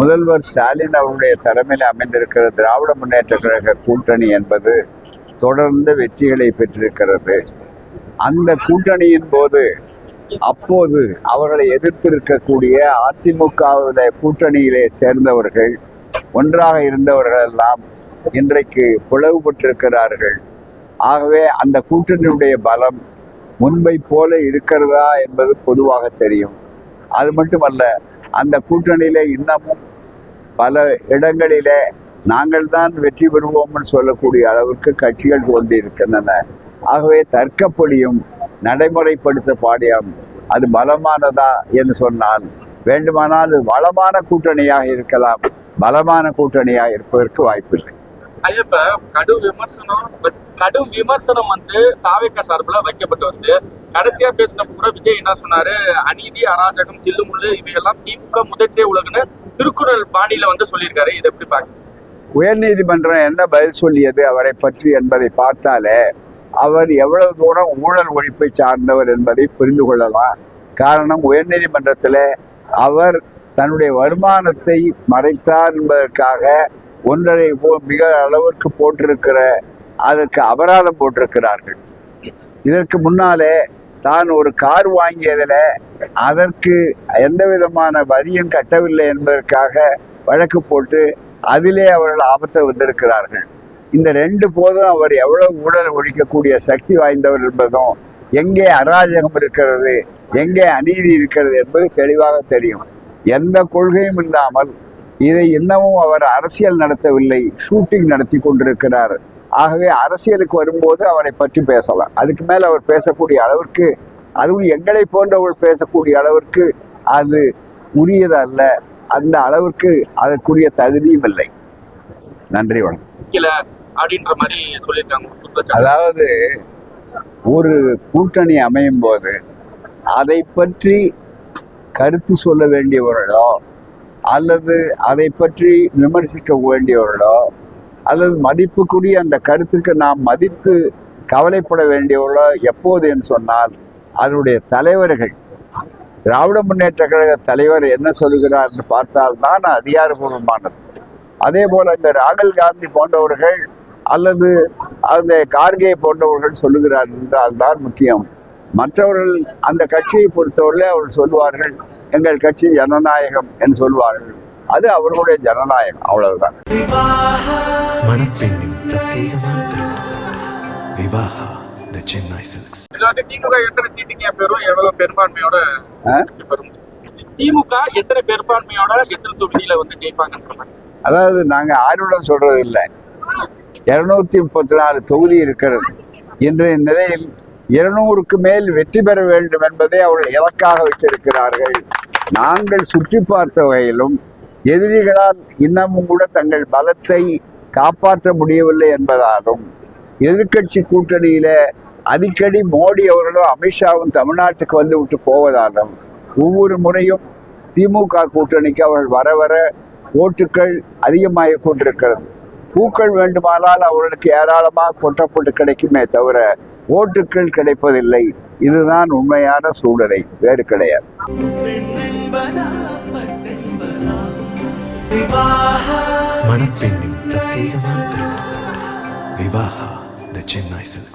முதல்வர் ஸ்டாலின் அவருடைய தலைமையில் அமைந்திருக்கிற திராவிட முன்னேற்ற கழக கூட்டணி என்பது தொடர்ந்து வெற்றிகளை பெற்றிருக்கிறது. அந்த கூட்டணியின் போது அப்போது அவர்களை எதிர்த்திருக்கக்கூடிய அதிமுக கூட்டணியிலே சேர்ந்தவர்கள், ஒன்றாக இருந்தவர்கள் எல்லாம் இன்றைக்கு பிளவுபட்டிருக்கிறார்கள். ஆகவே அந்த கூட்டணியுடைய பலம் முன்பை போல இருக்கிறதா என்பது பொதுவாக தெரியும். அது மட்டுமல்ல, அந்த கூட்டணியிலே இன்னமும் பல இடங்களிலே நாங்கள் தான் வெற்றி பெறுவோம்னு சொல்லக்கூடிய அளவுக்கு கட்சிகள் தோன்றியிருக்கின்றன. ஆகவே தர்க்கப்படியும் நடைமுறைப்படுத்த பாடியும் அது பலமானதா என்று சொன்னால், வேண்டுமானால் அது வளமான கூட்டணியாக இருக்கலாம், பலமான கூட்டணியாக இருப்பதற்கு வாய்ப்பில்லை. இப்ப கடும் விமர்சனம் வந்து தாவேக்கா சார்பில் வைக்கப்பட்டு வருது. கடைசியா பேசின கூட விஜய் என்ன சொன்னாரு, அநீதி, அராஜகம், தில்லுமுள்ளு இவையெல்லாம் திமுக முதற்றே உலகுன்னு திருக்குறள் பாணியில வந்து சொல்லியிருக்காரு. இதை எப்படி பார்க்க? உயர்நீதிமன்றம் என்ன பதில் சொல்லியது அவரை பற்றி என்பதை பார்த்தாலே அவர் எவ்வளவு தூரம் ஊழல் ஒழிப்பை சார்ந்தவர் என்பதை புரிந்து கொள்ளலாம். காரணம், உயர்நீதிமன்றத்தில் அவர் தன்னுடைய வருமானத்தை மறைத்தார் என்பதற்காக 1.5 மிக அளவிற்கு போட்டிருக்கிற அதற்கு அபராதம் போட்டிருக்கிறார்கள். இதற்கு முன்னாலே தான் ஒரு கார் வாங்கியதில் அதற்கு எந்த விதமான வரியும் கட்டவில்லை என்பதற்காக வழக்கு போட்டு அதிலே அவர்கள் ஆபத்தை வந்திருக்கிறார்கள். இந்த 2 போதும் அவர் எவ்வளவு ஊழல் ஒழிக்கக்கூடிய சக்தி வாய்ந்தவர் என்பதும், எங்கே அராஜகம் இருக்கிறது, எங்கே அநீதி இருக்கிறது என்பது தெளிவாக தெரியும். எந்த கொள்கையும் இல்லாமல் இதை இன்னமும் அவர் அரசியல் நடத்தவில்லை, ஷூட்டிங் நடத்தி கொண்டிருக்கிறார். ஆகவே அரசியலுக்கு வரும்போது அவரை பற்றி பேசலாம். அதுக்கு மேல் அவர் பேசக்கூடிய அளவிற்கு, அதுவும் எங்களை போன்றவர்கள் பேசக்கூடிய அளவிற்கு அது உரியதல்ல. அந்த அளவிற்கு அதற்குரிய தகுதியும் இல்லை. நன்றி, வணக்கம். அப்படின்ற மாதிரி சொல்லியிருக்காங்க. அதாவது, ஒரு கூட்டணி அமையும் போது அதை பற்றி கருத்து சொல்ல வேண்டியவர்களோ அல்லது அதை பற்றி விமர்சிக்க வேண்டியவர்களோ அல்லது மதிப்புக்குரிய அந்த கருத்துக்கு நாம் மதித்து கவலைப்பட வேண்டியவர்களோ எப்போது என்று சொன்னால், அதனுடைய தலைவர்கள், திராவிட முன்னேற்ற கழக தலைவர் என்ன சொல்கிறார் என்று பார்த்தால்தான் அதிகாரபூர்வமானது. அதே போல இந்த ராகுல் காந்தி போன்றவர்கள் அல்லது அந்த கார்கே போன்றவர்கள் சொல்லுகிறார் என்றால் தான் முக்கியம். மற்றவர்கள் அந்த கட்சியை பொறுத்தவரை அவர்கள் சொல்வார்கள், எங்கள் கட்சி ஜனநாயகம் என்று சொல்வார்கள். அது அவர்களுடைய ஜனநாயகம், அவ்வளவுதான். திமுக எத்தனை பெரும்பான்மையோட எத்தனை தொகுதியில வந்து ஜெயிப்பாங்க? அதாவது, நாங்க ஆர்வம் சொல்றது இல்லை. 234 தொகுதி இருக்கிறது. இன்றைய நிலையில் 200க்கு மேல் வெற்றி பெற வேண்டும் என்பதை அவர்கள் இலக்காக வைத்திருக்கிறார்கள். நாங்கள் சுற்றி பார்த்த வகையிலும் எதிரிகளால் இன்னமும் கூட தங்கள் பலத்தை காப்பாற்ற முடியவில்லை என்பதாலும், எதிர்கட்சி கூட்டணியில அடிக்கடி மோடி அவர்களும் அமித்ஷாவும் தமிழ்நாட்டுக்கு வந்து விட்டு போவதாலும், ஒவ்வொரு முறையும் திமுக கூட்டணிக்கு அவர்கள் வர வர ஓட்டுக்கள் அதிகமாக கொண்டிருக்கிறது. பூக்கள் வேண்டுமானால் அவர்களுக்கு ஏராளமாக கொட்டப்பட்டு கிடைக்குமே தவிர ஓட்டுக்கள் கிடைப்பதில்லை. இதுதான் உண்மையான சூழ்நிலை, வேறு கிடையாது. மணப்பெண்ணின் பிரத்யேகமான விவாஹா தி சென்னை சில்க்ஸ்.